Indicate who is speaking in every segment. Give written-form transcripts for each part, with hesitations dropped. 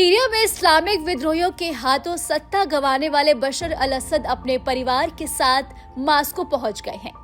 Speaker 1: Syria में Islamic विद्रोहियों के हाथों सत्ता गंवाने वाले बशर अल असद अपने परिवार के साथ मास्को पहुंच गए हैं।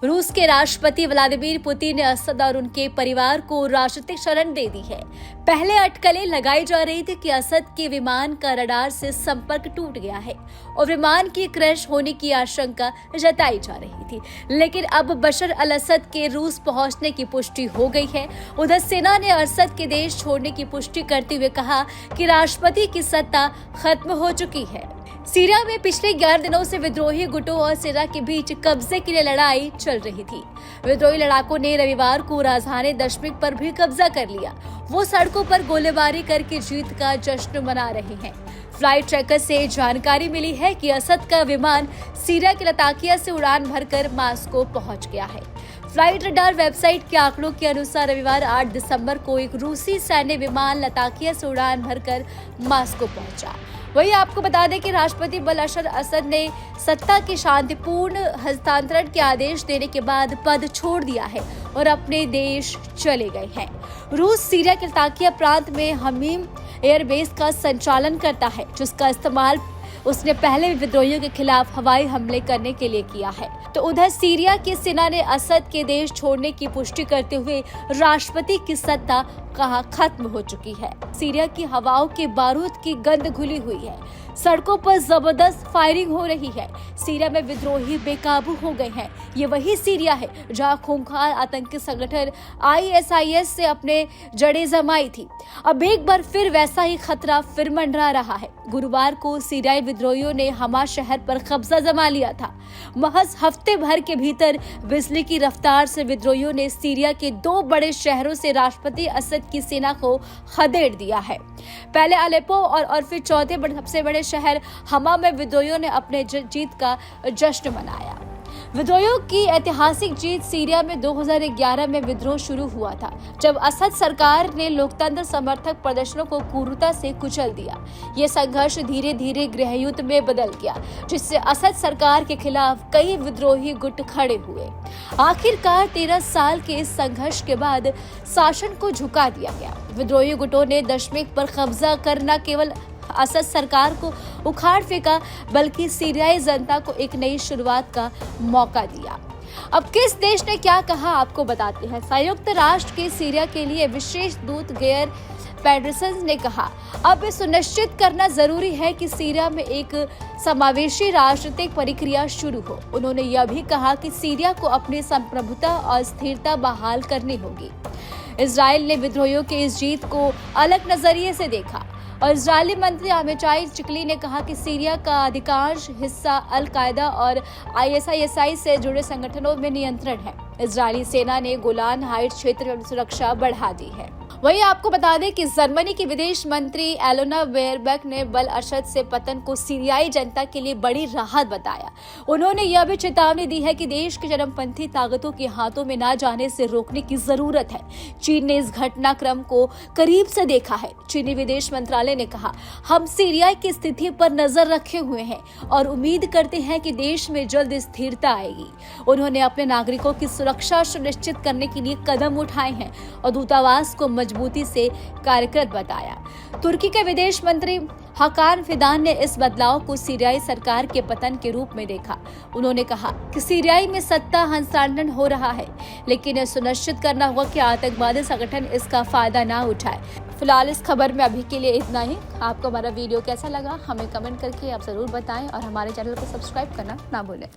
Speaker 1: रूस के राष्ट्रपति व्लादिमीर पुतिन ने असद और उनके परिवार को राजनीतिक शरण दे दी है। पहले अटकलें लगाई जा रही थी कि असद के विमान का रडार से संपर्क टूट गया है और विमान की क्रैश होने की आशंका जताई जा रही थी, लेकिन अब बशर अल असद के रूस पहुंचने की पुष्टि हो गई है। उधर सेना ने असद के देश छोड़ने की पुष्टि करते हुए कहा कि राष्ट्रपति की सत्ता खत्म हो चुकी है। सीरिया में पिछले 11 दिनों से विद्रोही गुटों और सेना के बीच कब्जे के लिए लड़ाई चल रही थी। विद्रोही लड़ाकों ने रविवार को राजधानी दमिश्क पर भी कब्जा कर लिया। वो सड़कों पर गोलीबारी करके जीत का जश्न मना रहे हैं। फ्लाइट ट्रैकर से जानकारी मिली है कि असद का विमान सीरिया के लताकिया से उड़ान भरकर मास्को पहुंच गया है। फ्लाइट रडार वेबसाइट के आंकड़ों के अनुसार रविवार 8 दिसंबर को एक रूसी सैन्य विमान लताकिया से उड़ान भरकर मास्को पहुंचा। वहीं आपको बता दें कि राष्ट्रपति बशर असद ने सत्ता के शांतिपूर्ण हस्तांतरण के आदेश देने के बाद पद छोड़ दिया है और अपने देश चले गए हैं। रूस सीरिया के लताकिया प्रांत में हमीम एयरबेस का संचालन करता है, जिसका इस्तेमाल उसने पहले विद्रोहियों के खिलाफ हवाई हमले करने के लिए किया है। तो उधर सीरिया की सेना ने असद के देश छोड़ने की पुष्टि करते हुए राष्ट्रपति की सत्ता कहा खत्म हो चुकी है। सीरिया की हवाओं के बारूद की गंध घुली हुई है। सड़कों पर जबरदस्त फायरिंग हो रही है। सीरिया में विद्रोही बेकाबू हो गए हैं। ये वही सीरिया है जहां खूंखार आतंकी संगठन ISIS से अपने जड़ें जमाई थी। अब एक बार फिर वैसा ही खतरा फिर मंडरा रहा है। गुरुवार को सीरियाई विद्रोहियों ने हमा शहर पर कब्जा जमा लिया था। महज हफ्ते भर के भीतर बिजली की रफ्तार से विद्रोहियों ने सीरिया के 2 बड़े शहरों से राष्ट्रपति असद की सेना को खदेड़ दिया है। पहले अलेप्पो और फिर चौथे सबसे बड़े शहर हमा में विद्रोहियों ने अपने जीत का जश्न मनाया। विद्रोहियों की ऐतिहासिक जीत सीरिया में 2011 में विद्रोह शुरू हुआ था, जब असद सरकार ने लोकतंत्र समर्थक प्रदर्शनों को क्रूरता से कुचल दिया। ये संघर्ष धीरे धीरे गृहयुद्ध में बदल गया, जिससे असद सरकार के खिलाफ कई विद्रोही गुट खड़े हुए। आखिरकार 13 साल के इस संघर्ष के बाद शासन को झुका दिया गया। विद्रोही गुटों ने दमिश्क पर कब्जा कर न केवल असद सरकार को उखाड़ फेंका, बल्कि सीरियाई जनता को एक नई शुरुआत का मौका दिया। अब किस देश ने क्या कहा आपको बताते हैं। संयुक्त राष्ट्र के सीरिया के लिए विशेष दूत गेयर पेडरसन ने कहा, अब ये सुनिश्चित करना जरूरी है कि सीरिया में एक समावेशी राजनीतिक प्रक्रिया शुरू हो। उन्होंने यह भी कहा कि सीरिया को अपनी संप्रभुता और स्थिरता बहाल करनी होगी। इजराइल ने विद्रोहियों की इस जीत को अलग नजरिए से देखा और इजरायली मंत्री आमिचाई चिकली ने कहा कि सीरिया का अधिकांश हिस्सा अल कायदा और ISIS से जुड़े संगठनों में नियंत्रण है। इजरायली सेना ने गोलान हाइट्स क्षेत्र में सुरक्षा बढ़ा दी है। वहीं आपको बता दें कि जर्मनी की विदेश मंत्री एलोना बेयरबैक ने बल असद से पतन को सीरियाई जनता के लिए बड़ी राहत बताया। उन्होंने यह भी चेतावनी दी है कि देश के चरमपंथी ताकतों के हाथों में ना जाने से रोकने की जरूरत है। चीन ने इस घटनाक्रम को करीब से देखा है। चीनी विदेश मंत्रालय ने कहा, हम सीरिया की स्थिति पर नजर रखे हुए हैं और उम्मीद करते हैं कि देश में जल्द स्थिरता आएगी। उन्होंने अपने नागरिकों की सुरक्षा सुनिश्चित करने के लिए कदम उठाए हैं और दूतावास को मजबूती से कार्यरत बताया। तुर्की के विदेश मंत्री हकान फिदान ने इस बदलाव को सीरियाई सरकार के पतन के रूप में देखा। उन्होंने कहा कि सीरियाई में सत्ता हस्तांतरण हो रहा है, लेकिन यह सुनिश्चित करना होगा कि आतंकवादी संगठन इसका फायदा ना उठाए। फिलहाल इस खबर में अभी के लिए इतना ही। आपको हमारा वीडियो कैसा लगा हमें कमेंट करके आप जरूर बताएं और हमारे चैनल को सब्सक्राइब करना ना भूलें।